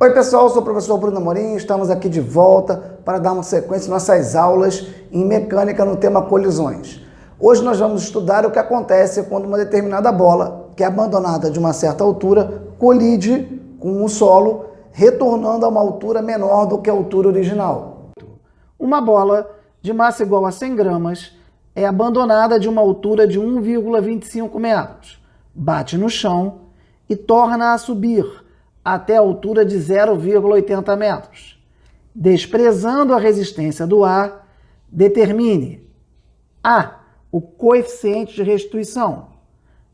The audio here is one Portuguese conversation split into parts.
Oi pessoal, eu sou o professor Bruno Amorim, estamos aqui de volta para dar uma sequência em nossas aulas em mecânica no tema colisões. Hoje nós vamos estudar o que acontece quando uma determinada bola, que é abandonada de uma certa altura, colide com o solo, retornando a uma altura menor do que a altura original. Uma bola de massa igual a 100 gramas é abandonada de uma altura de 1,25 metros, bate no chão e torna a subir até a altura de 0,80 metros. Desprezando a resistência do ar, determine A. O coeficiente de restituição,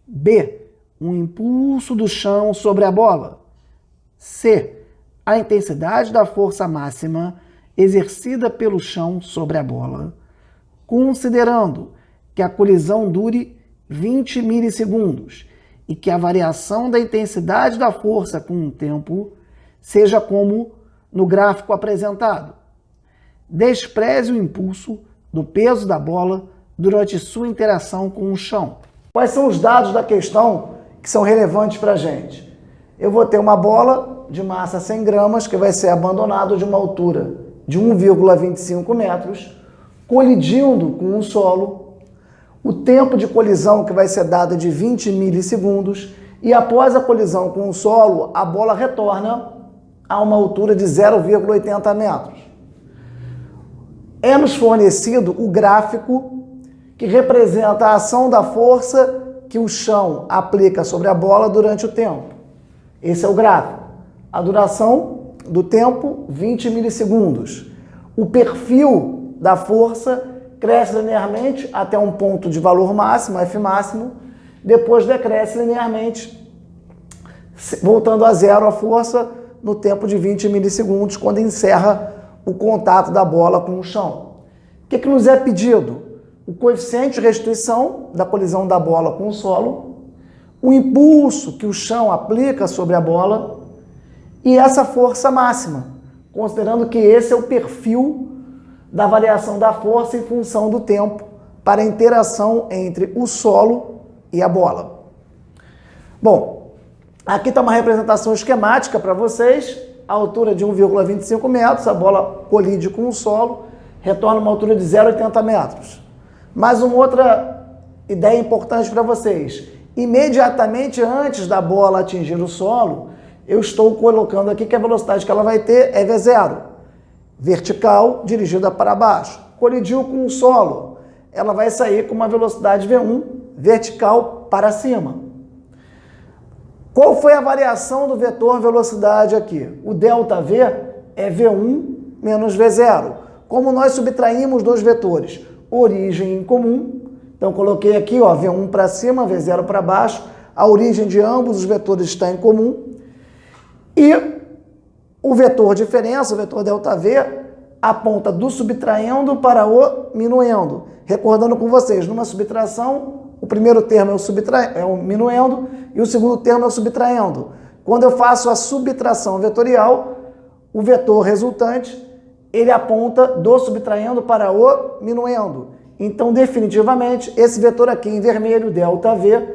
B. O impulso do chão sobre a bola, C. A intensidade da força máxima exercida pelo chão sobre a bola, considerando que a colisão dure 20 milissegundos e que a variação da intensidade da força com o tempo seja como no gráfico apresentado. Despreze o impulso do peso da bola durante sua interação com o chão. Quais são os dados da questão que são relevantes para a gente? Eu vou ter uma bola de massa 100 gramas que vai ser abandonada de uma altura de 1,25 metros, colidindo com o solo. O tempo de colisão que vai ser dado é de 20 milissegundos e após a colisão com o solo, a bola retorna a uma altura de 0,80 metros. É-nos fornecido o gráfico que representa a ação da força que o chão aplica sobre a bola durante o tempo. Esse é o gráfico. A duração do tempo, 20 milissegundos. O perfil da força cresce linearmente até um ponto de valor máximo, F máximo, depois decresce linearmente, voltando a zero a força no tempo de 20 milissegundos, quando encerra o contato da bola com o chão. O que nos é pedido? O coeficiente de restituição da colisão da bola com o solo, o impulso que o chão aplica sobre a bola e essa força máxima, considerando que esse é o perfil da variação da força em função do tempo para a interação entre o solo e a bola. Bom, aqui está uma representação esquemática para vocês, a altura de 1,25 metros, a bola colide com o solo, retorna a uma altura de 0,80 metros. Mais uma outra ideia importante para vocês. Imediatamente antes da bola atingir o solo, eu estou colocando aqui que a velocidade que ela vai ter é V0. Vertical, dirigida para baixo. Colidiu com o solo, ela vai sair com uma velocidade V1, vertical para cima. Qual foi a variação do vetor velocidade aqui? O ΔV é V1 menos V0. Como nós subtraímos dois vetores? Origem em comum. Então, coloquei aqui, ó, V1 para cima, V0 para baixo. A origem de ambos os vetores está em comum. E o vetor diferença, o vetor ΔV, aponta do subtraindo para o minuendo. Recordando com vocês, numa subtração, o primeiro termo é o minuendo e o segundo termo é o subtraindo. Quando eu faço a subtração vetorial, o vetor resultante, ele aponta do subtraindo para o minuendo. Então, definitivamente, esse vetor aqui em vermelho, ΔV,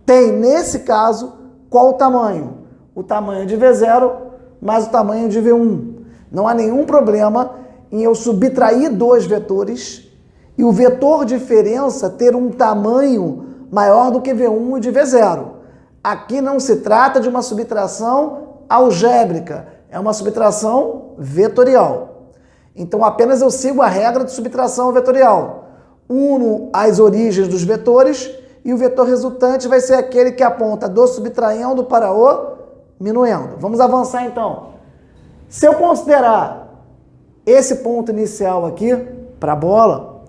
tem, nesse caso, qual o tamanho? O tamanho de V0 mais o tamanho de V1. Não há nenhum problema em eu subtrair dois vetores e o vetor diferença ter um tamanho maior do que V1 e de V0. Aqui não se trata de uma subtração algébrica, é uma subtração vetorial. Então apenas eu sigo a regra de subtração vetorial. Uno as origens dos vetores e o vetor resultante vai ser aquele que aponta do subtraindo para o minuendo. Vamos avançar então. Se eu considerar esse ponto inicial aqui para a bola,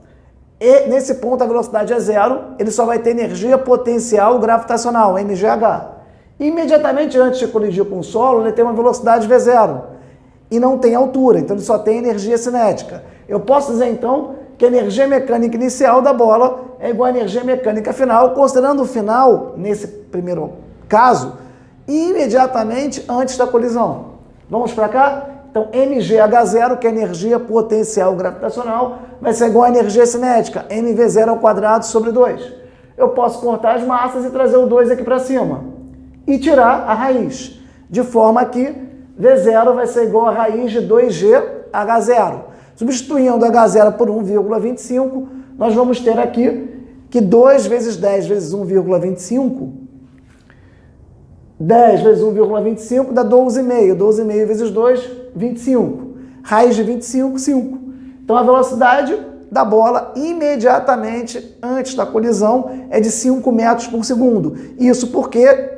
e nesse ponto a velocidade é zero, ele só vai ter energia potencial gravitacional, mgh. Imediatamente antes de colidir com o solo, ele tem uma velocidade v0 e não tem altura, então ele só tem energia cinética. Eu posso dizer então que a energia mecânica inicial da bola é igual à energia mecânica final, considerando o final, nesse primeiro caso, imediatamente antes da colisão. Vamos para cá? Então, mgh0, que é energia potencial gravitacional, vai ser igual à energia cinética, mv0 ao quadrado sobre 2. Eu posso cortar as massas e trazer o 2 aqui para cima. E tirar a raiz. De forma que V0 vai ser igual a raiz de 2G H0. Substituindo H0 por 1,25, nós vamos ter aqui que 2 vezes 10 vezes 1,25, 10 vezes 1,25 dá 12,5. 12,5 vezes 2, 25. Raiz de 25, 5. Então a velocidade da bola imediatamente antes da colisão é de 5 metros por segundo. Isso porque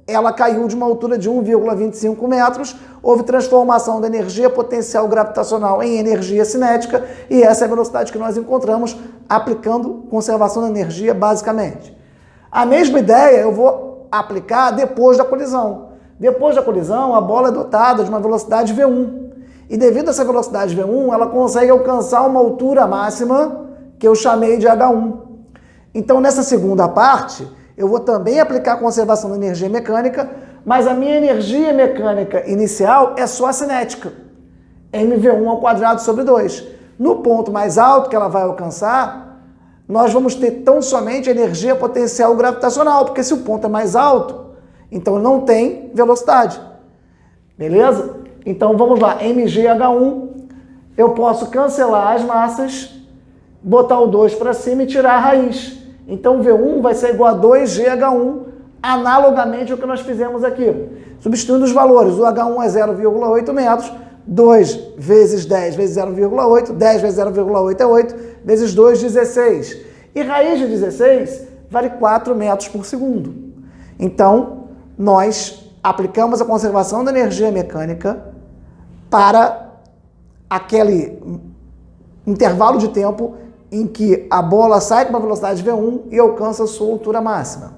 ela caiu de uma altura de 1,25 metros, houve transformação da energia potencial gravitacional em energia cinética, e essa é a velocidade que nós encontramos aplicando conservação da energia basicamente. A mesma ideia eu vou aplicar depois da colisão. Depois da colisão, a bola é dotada de uma velocidade V1. E devido a essa velocidade V1, ela consegue alcançar uma altura máxima que eu chamei de H1. Então, nessa segunda parte, eu vou também aplicar a conservação da energia mecânica, mas a minha energia mecânica inicial é só a cinética. mv1 ao quadrado sobre 2. No ponto mais alto que ela vai alcançar, nós vamos ter tão somente energia potencial gravitacional, porque se o ponto é mais alto, então não tem velocidade. Beleza? Então vamos lá, mgh1, eu posso cancelar as massas, botar o 2 para cima e tirar a raiz. Então V1 vai ser igual a 2gh1, analogamente ao que nós fizemos aqui. Substituindo os valores, o h1 é 0,8 metros, 2 vezes 10 vezes 0,8, 10 vezes 0,8 é 8, vezes 2, 16. E raiz de 16 vale 4 metros por segundo. Então, nós aplicamos a conservação da energia mecânica para aquele intervalo de tempo em que a bola sai com uma velocidade V1 e alcança a sua altura máxima.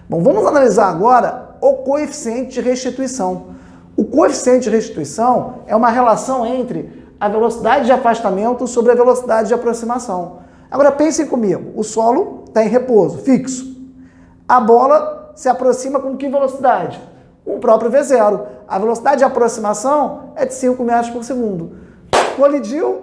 Bom, vamos analisar agora o coeficiente de restituição. O coeficiente de restituição é uma relação entre a velocidade de afastamento sobre a velocidade de aproximação. Agora pensem comigo, o solo está em repouso, fixo. A bola se aproxima com que velocidade? Com o próprio V0. A velocidade de aproximação é de 5 metros por segundo. Colidiu,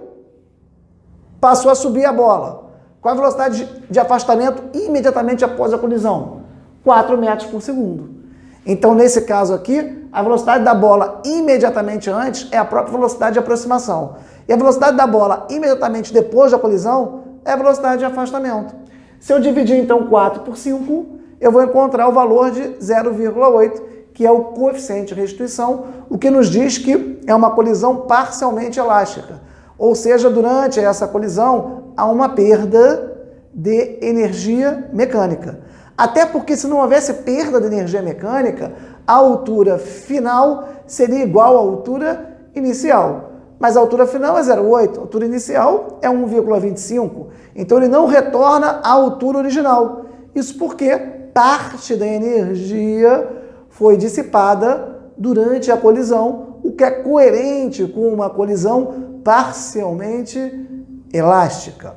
passou a subir a bola. Qual a velocidade de afastamento imediatamente após a colisão? 4 metros por segundo. Então, nesse caso aqui, a velocidade da bola imediatamente antes é a própria velocidade de aproximação. E a velocidade da bola imediatamente depois da colisão é a velocidade de afastamento. Se eu dividir, então, 4 por 5, eu vou encontrar o valor de 0,8, que é o coeficiente de restituição, o que nos diz que é uma colisão parcialmente elástica. Ou seja, durante essa colisão, há uma perda de energia mecânica. Até porque se não houvesse perda de energia mecânica, a altura final seria igual à altura inicial. Mas a altura final é 0,8, a altura inicial é 1,25. Então ele não retorna à altura original. Isso porque parte da energia foi dissipada durante a colisão, o que é coerente com uma colisão parcialmente elástica.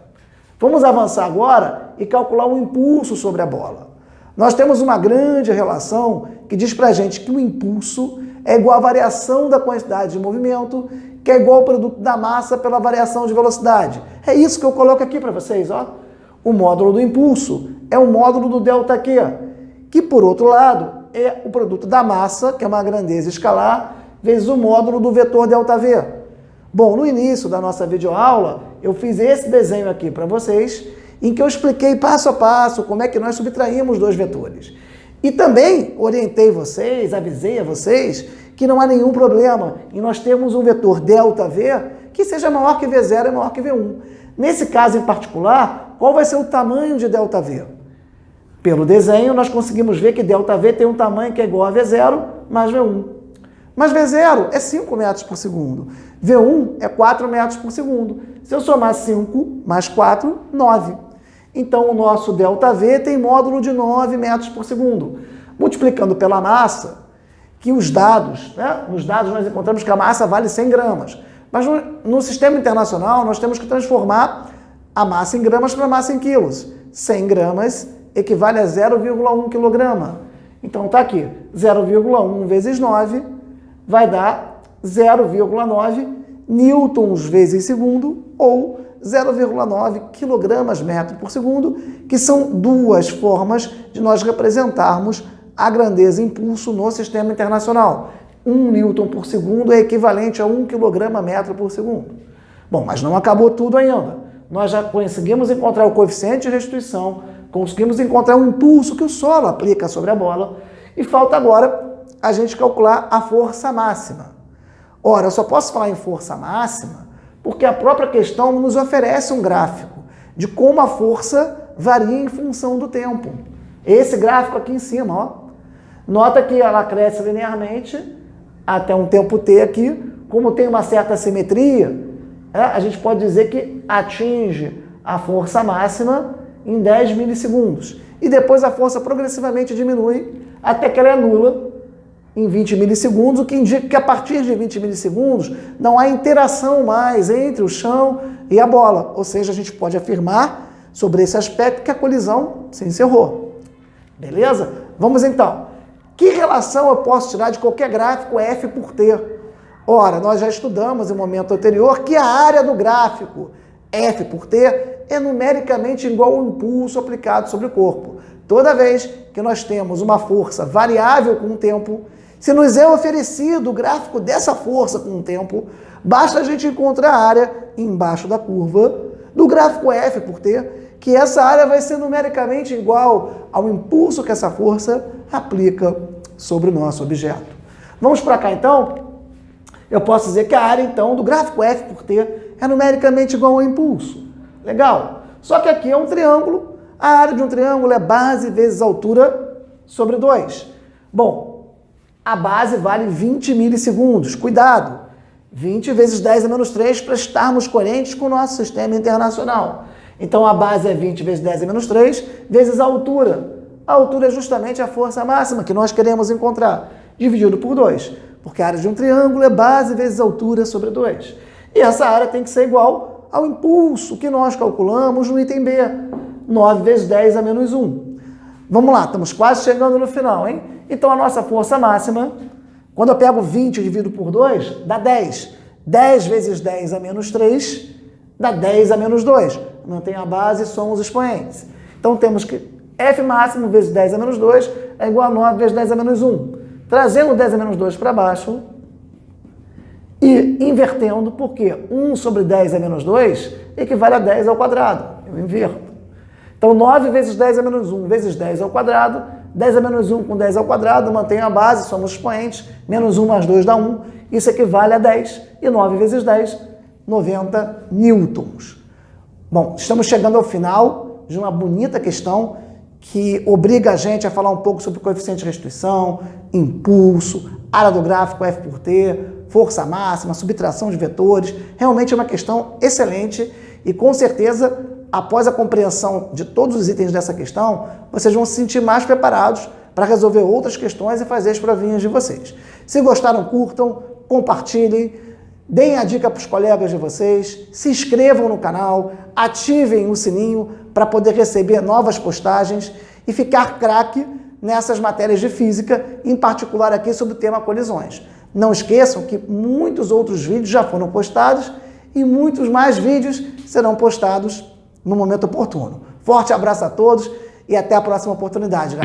Vamos avançar agora e calcular o impulso sobre a bola. Nós temos uma grande relação que diz pra gente que o impulso é igual à variação da quantidade de movimento, que é igual ao produto da massa pela variação de velocidade. É isso que eu coloco aqui para vocês, ó. O módulo do impulso é o módulo do ΔQ, que por outro lado é o produto da massa, que é uma grandeza escalar, vezes o módulo do vetor ΔV. Bom, no início da nossa videoaula, eu fiz esse desenho aqui para vocês, em que eu expliquei passo a passo como é que nós subtraímos dois vetores. E também orientei vocês, avisei a vocês, que não há nenhum problema em nós termos um vetor ΔV que seja maior que V0 e maior que V1. Nesse caso em particular, qual vai ser o tamanho de ΔV? Pelo desenho, nós conseguimos ver que ΔV tem um tamanho que é igual a V0 mais V1. Mas V0 é 5 metros por segundo. V1 é 4 metros por segundo. Se eu somar 5 mais 4, 9. Então, o nosso ΔV tem módulo de 9 metros por segundo. Multiplicando pela massa, que os dados, né? Nos dados nós encontramos que a massa vale 100 gramas. Mas no sistema internacional, nós temos que transformar a massa em gramas para a massa em quilos. 100 gramas equivale a 0,1 kg. Então está aqui, 0,1 vezes 9 vai dar 0,9 newtons vezes segundo ou 0,9 kg metro por segundo, que são duas formas de nós representarmos a grandeza impulso no sistema internacional. 1 Newton por segundo é equivalente a 1 kg/metro por segundo. Bom, mas não acabou tudo ainda. Nós já conseguimos encontrar o coeficiente de restituição, conseguimos encontrar o impulso que o solo aplica sobre a bola, e falta agora a gente calcular a força máxima. Ora, eu só posso falar em força máxima porque a própria questão nos oferece um gráfico de como a força varia em função do tempo. Esse gráfico aqui em cima, ó. Nota que ela cresce linearmente até um tempo t aqui. Como tem uma certa simetria, a gente pode dizer que atinge a força máxima em 10 milissegundos. E depois a força progressivamente diminui até que ela é nula em 20 milissegundos, o que indica que a partir de 20 milissegundos não há interação mais entre o chão e a bola. Ou seja, a gente pode afirmar sobre esse aspecto que a colisão se encerrou. Beleza? Vamos então. Que relação eu posso tirar de qualquer gráfico F por T? Ora, nós já estudamos em um momento anterior que a área do gráfico F por T é numericamente igual ao impulso aplicado sobre o corpo. Toda vez que nós temos uma força variável com o tempo, se nos é oferecido o gráfico dessa força com o tempo, basta a gente encontrar a área embaixo da curva do gráfico F por T, que essa área vai ser numericamente igual ao impulso que essa força aplica sobre o nosso objeto. Vamos para cá então? Eu posso dizer que a área então do gráfico F por T é numericamente igual ao impulso. Legal. Só que aqui é um triângulo. A área de um triângulo é base vezes altura sobre 2. Bom, a base vale 20 milissegundos. Cuidado! 20 vezes 10 a menos 3 para estarmos coerentes com o nosso sistema internacional. Então a base é 20 vezes 10 a menos 3 vezes a altura. A altura é justamente a força máxima que nós queremos encontrar, dividido por 2. Porque a área de um triângulo é base vezes altura sobre 2. E essa área tem que ser igual ao impulso que nós calculamos no item B. 9 vezes 10 a menos 1. Vamos lá, estamos quase chegando no final, hein? Então a nossa força máxima, quando eu pego 20 e divido por 2, dá 10. 10 vezes 10 a menos 3 dá 10 a menos 2. Mantém a base e somos os expoentes. Então temos que F máximo vezes 10 a menos 2 é igual a 9 vezes 10 a menos 1. Trazendo 10 a menos 2 para baixo e invertendo, porque 1 sobre 10 a menos 2 equivale a 10 ao quadrado. Eu inverto. Então 9 vezes 10 a menos 1 vezes 10 ao quadrado, 10 a menos 1 com 10 ao quadrado, mantém a base, somos expoentes, menos 1 mais 2 dá 1, isso equivale a 10, e 9 vezes 10, 90 newtons. Bom, estamos chegando ao final de uma bonita questão que obriga a gente a falar um pouco sobre coeficiente de restituição, impulso, área do gráfico F por T, força máxima, subtração de vetores. Realmente é uma questão excelente e com certeza, após a compreensão de todos os itens dessa questão, vocês vão se sentir mais preparados para resolver outras questões e fazer as provinhas de vocês. Se gostaram, curtam, compartilhem, deem a dica para os colegas de vocês, se inscrevam no canal, ativem o sininho para poder receber novas postagens e ficar craque nessas matérias de física, em particular aqui sobre o tema colisões. Não esqueçam que muitos outros vídeos já foram postados e muitos mais vídeos serão postados no momento oportuno. Forte abraço a todos e até a próxima oportunidade.